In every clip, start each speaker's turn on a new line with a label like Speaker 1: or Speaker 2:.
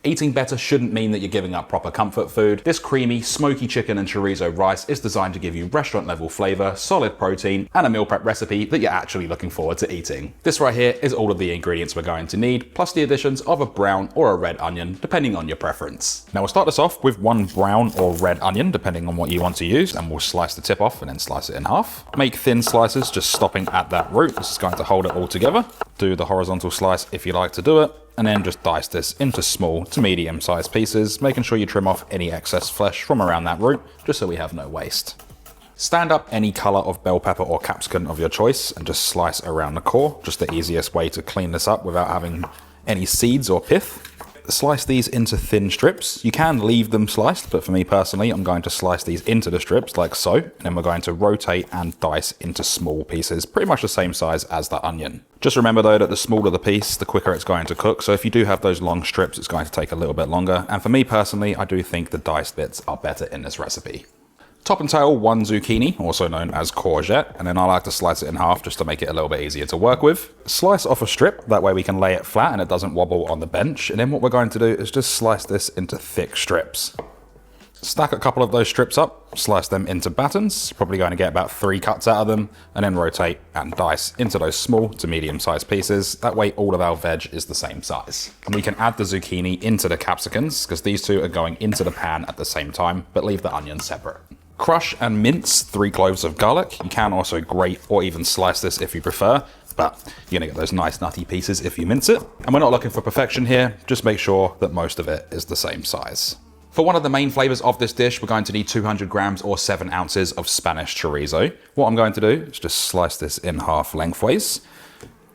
Speaker 1: Eating better shouldn't mean that you're giving up proper comfort food. This creamy, smoky chicken and chorizo rice is designed to give you restaurant level flavour, solid protein, and a meal prep recipe that you're actually looking forward to eating. This right here is all of the ingredients we're going to need, plus the additions of a brown or a red onion, depending on your preference. Now we'll start this off with one brown or red onion, depending on what you want to use, and we'll slice the tip off and then slice it in half. Make thin slices, just stopping at that root. This is going to hold it all together. Do the horizontal slice if you like to do it. And then just dice this into small to medium sized pieces, making sure you trim off any excess flesh from around that root, just so we have no waste. Stand up any color of bell pepper or capsicum of your choice and just slice around the core, just the easiest way to clean this up without having any seeds or pith. Slice these into thin strips. You can leave them sliced, but for me personally, I'm going to slice these into the strips like so, and then we're going to rotate and dice into small pieces, pretty much the same size as the onion. Just remember though that the smaller the piece, the quicker it's going to cook, so if you do have those long strips, it's going to take a little bit longer, and for me personally, I do think the diced bits are better in this recipe. Top and tail, one zucchini, also known as courgette, and then I like to slice it in half just to make it a little bit easier to work with. Slice off a strip, that way we can lay it flat and it doesn't wobble on the bench, and then what we're going to do is just slice this into thick strips. Stack a couple of those strips up, slice them into battens, probably going to get about 3 cuts out of them, and then rotate and dice into those small to medium sized pieces. That way all of our veg is the same size. And we can add the zucchini into the capsicums, because these two are going into the pan at the same time, but leave the onions separate. Crush and mince 3 cloves of garlic. You can also grate or even slice this if you prefer, but you're gonna get those nice nutty pieces if you mince it. And we're not looking for perfection here, just make sure that most of it is the same size. For one of the main flavors of this dish, we're going to need 200 grams or 7 ounces of Spanish chorizo. What I'm going to do is just slice this in half lengthways.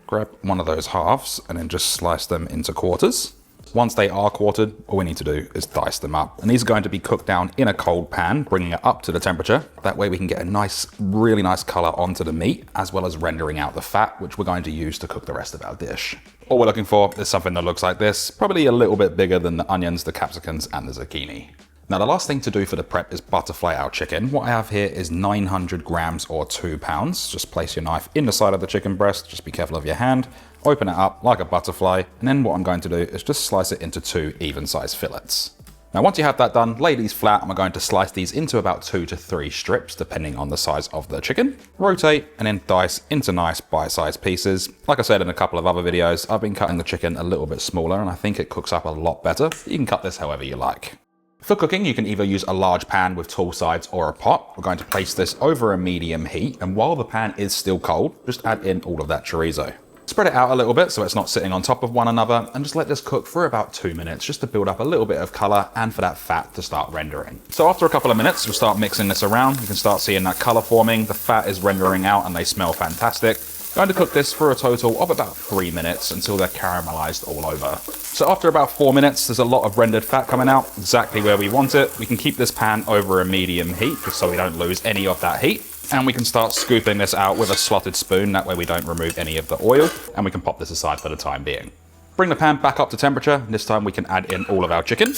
Speaker 1: Grab one of those halves and then just slice them into quarters. Once they are quartered, all we need to do is dice them up. And these are going to be cooked down in a cold pan, bringing it up to the temperature. That way we can get a nice, really nice color onto the meat, as well as rendering out the fat, which we're going to use to cook the rest of our dish. All we're looking for is something that looks like this, probably a little bit bigger than the onions, the capsicums, and the zucchini. Now the last thing to do for the prep is butterfly our chicken. What I have here is 900 grams or 2 pounds. Just place your knife in the side of the chicken breast, just be careful of your hand. Open it up like a butterfly, and then what I'm going to do is just slice it into 2 even-sized fillets. Now once you have that done, lay these flat, and we're going to slice these into about 2 to 3 strips, depending on the size of the chicken. Rotate, and then dice into nice bite-sized pieces. Like I said in a couple of other videos, I've been cutting the chicken a little bit smaller, and I think it cooks up a lot better. You can cut this however you like. For cooking, you can either use a large pan with tall sides or a pot. We're going to place this over a medium heat, and while the pan is still cold, just add in all of that chorizo. Spread it out a little bit so it's not sitting on top of one another, and just let this cook for about 2 minutes just to build up a little bit of color and for that fat to start rendering. So after a couple of minutes, we'll start mixing this around. You can start seeing that color forming, the fat is rendering out, and they smell fantastic. Going to cook this for a total of about 3 minutes until they're caramelized all over. So after about 4 minutes, there's a lot of rendered fat coming out, exactly where we want it. We can keep this pan over a medium heat just so we don't lose any of that heat. And we can start scooping this out with a slotted spoon, that way we don't remove any of the oil, and we can pop this aside for the time being. Bring the pan back up to temperature. This time we can add in all of our chicken.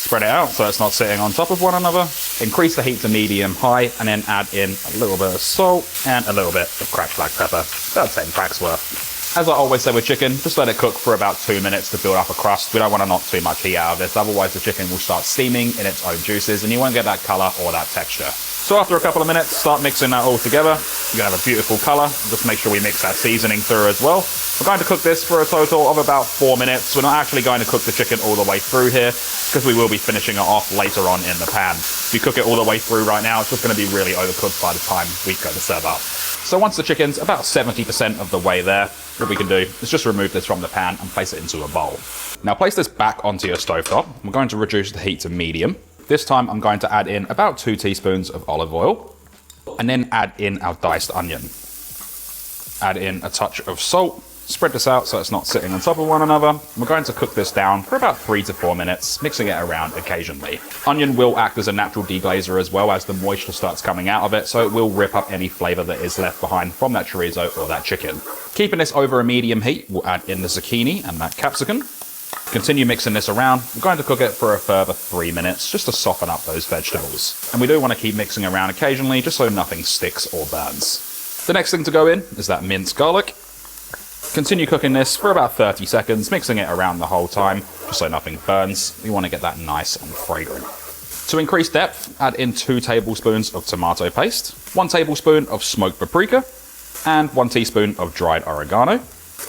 Speaker 1: Spread it out so it's not sitting on top of one another. Increase the heat to medium-high, and then add in a little bit of salt and a little bit of cracked black pepper, about 10 cracks worth. As I always say with chicken, just let it cook for about 2 minutes to build up a crust. We don't want to knock too much heat out of this, otherwise the chicken will start steaming in its own juices and you won't get that color or that texture. So after a couple of minutes, start mixing that all together. You're gonna have a beautiful color. Just make sure we mix that seasoning through as well. We're going to cook this for a total of about 4 minutes. We're not actually going to cook the chicken all the way through here, because we will be finishing it off later on in the pan. If you cook it all the way through right now, it's just gonna be really overcooked by the time we go to serve up. So once the chicken's about 70% of the way there, what we can do is just remove this from the pan and place it into a bowl. Now place this back onto your stovetop. We're going to reduce the heat to medium. This time I'm going to add in about 2 teaspoons of olive oil, and then add in our diced onion. Add in a touch of salt. Spread this out so it's not sitting on top of one another. We're going to cook this down for about 3 to 4 minutes, mixing it around occasionally. Onion will act as a natural deglazer as well as the moisture starts coming out of it, so it will rip up any flavor that is left behind from that chorizo or that chicken. Keeping this over a medium heat, we'll add in the zucchini and that capsicum. Continue mixing this around. We're going to cook it for a further 3 minutes just to soften up those vegetables. And we do want to keep mixing around occasionally just so nothing sticks or burns. The next thing to go in is that minced garlic. Continue cooking this for about 30 seconds, mixing it around the whole time, just so nothing burns. You want to get that nice and fragrant. To increase depth, add in 2 tablespoons of tomato paste, 1 tablespoon of smoked paprika, and 1 teaspoon of dried oregano.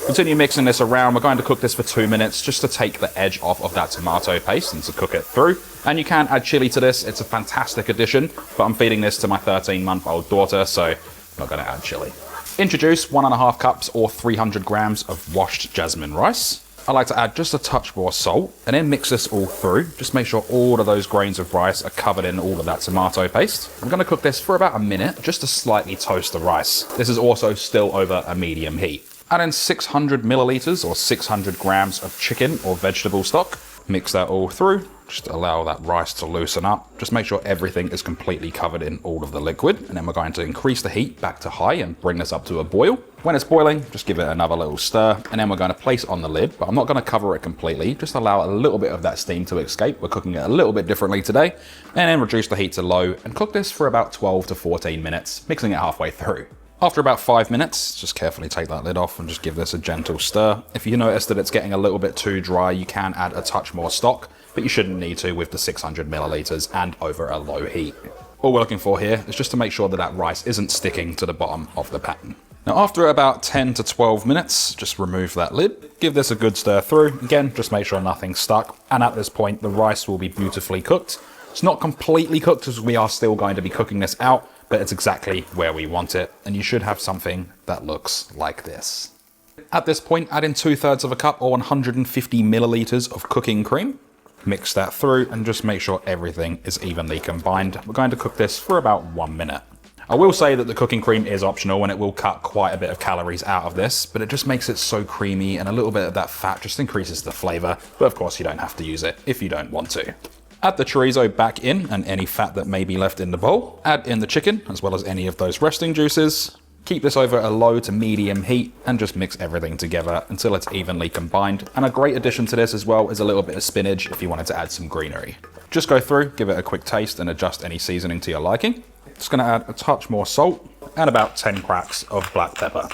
Speaker 1: Continue mixing this around. We're going to cook this for 2 minutes just to take the edge off of that tomato paste and to cook it through. And you can add chili to this. It's a fantastic addition, but I'm feeding this to my 13-month-old daughter, so I'm not going to add chili. Introduce 1.5 cups or 300 grams of washed jasmine rice. I like to add just a touch more salt and then mix this all through. Just make sure all of those grains of rice are covered in all of that tomato paste. I'm going to cook this for about a minute just to slightly toast the rice. This is also still over a medium heat. Add in 600 milliliters or 600 grams of chicken or vegetable stock. Mix that all through. Just allow that rice to loosen up. Just make sure everything is completely covered in all of the liquid. And then we're going to increase the heat back to high and bring this up to a boil. When it's boiling, just give it another little stir. And then we're going to place on the lid, but I'm not going to cover it completely. Just allow a little bit of that steam to escape. We're cooking it a little bit differently today. And then reduce the heat to low and cook this for about 12 to 14 minutes, mixing it halfway through. After about 5 minutes, just carefully take that lid off and just give this a gentle stir. If you notice that it's getting a little bit too dry, you can add a touch more stock, but you shouldn't need to with the 600 milliliters and over a low heat. All we're looking for here is just to make sure that that rice isn't sticking to the bottom of the pan. Now after about 10 to 12 minutes, just remove that lid, give this a good stir through. Again, just make sure nothing's stuck. And at this point, the rice will be beautifully cooked. It's not completely cooked as we are still going to be cooking this out, but it's exactly where we want it. And you should have something that looks like this. At this point, add in 2/3 of a cup or 150 milliliters of cooking cream. Mix that through and just make sure everything is evenly combined. We're going to cook this for about 1 minute. I will say that the cooking cream is optional and it will cut quite a bit of calories out of this, but it just makes it so creamy and a little bit of that fat just increases the flavor. But of course you don't have to use it if you don't want to. Add the chorizo back in and any fat that may be left in the bowl. Add in the chicken as well as any of those resting juices. Keep this over a low to medium heat and just mix everything together until it's evenly combined. And a great addition to this as well is a little bit of spinach if you wanted to add some greenery. Just go through, give it a quick taste and adjust any seasoning to your liking. Just gonna add a touch more salt and about 10 cracks of black pepper.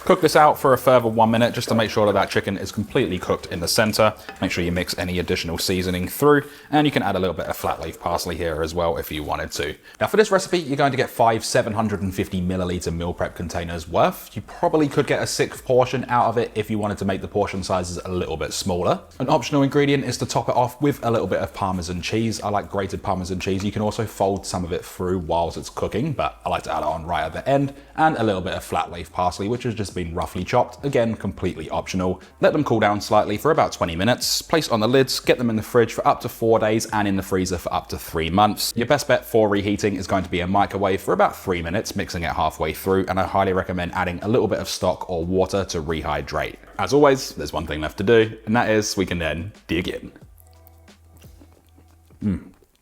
Speaker 1: Cook this out for a further 1 minute just to make sure that that chicken is completely cooked in the center. Make sure you mix any additional seasoning through, and you can add a little bit of flat leaf parsley here as well if you wanted to. Now for this recipe, you're going to get 5 750 milliliter meal prep containers worth. You probably could get a 6th portion out of it if you wanted to make the portion sizes a little bit smaller. An optional ingredient is to top it off with a little bit of Parmesan cheese. I like grated Parmesan cheese. You can also fold some of it through whilst it's cooking, but I like to add it on right at the end, and a little bit of flat leaf parsley, which has just been roughly chopped, again completely optional. Let them cool down slightly for about 20 minutes, place on the lids, get them in the fridge for up to 4 days and in the freezer for up to 3 months. Your best bet for reheating is going to be a microwave for about 3 minutes, mixing it halfway through, and I highly recommend adding a little bit of stock or water to rehydrate. As always, there's one thing left to do, and that is we can then dig in.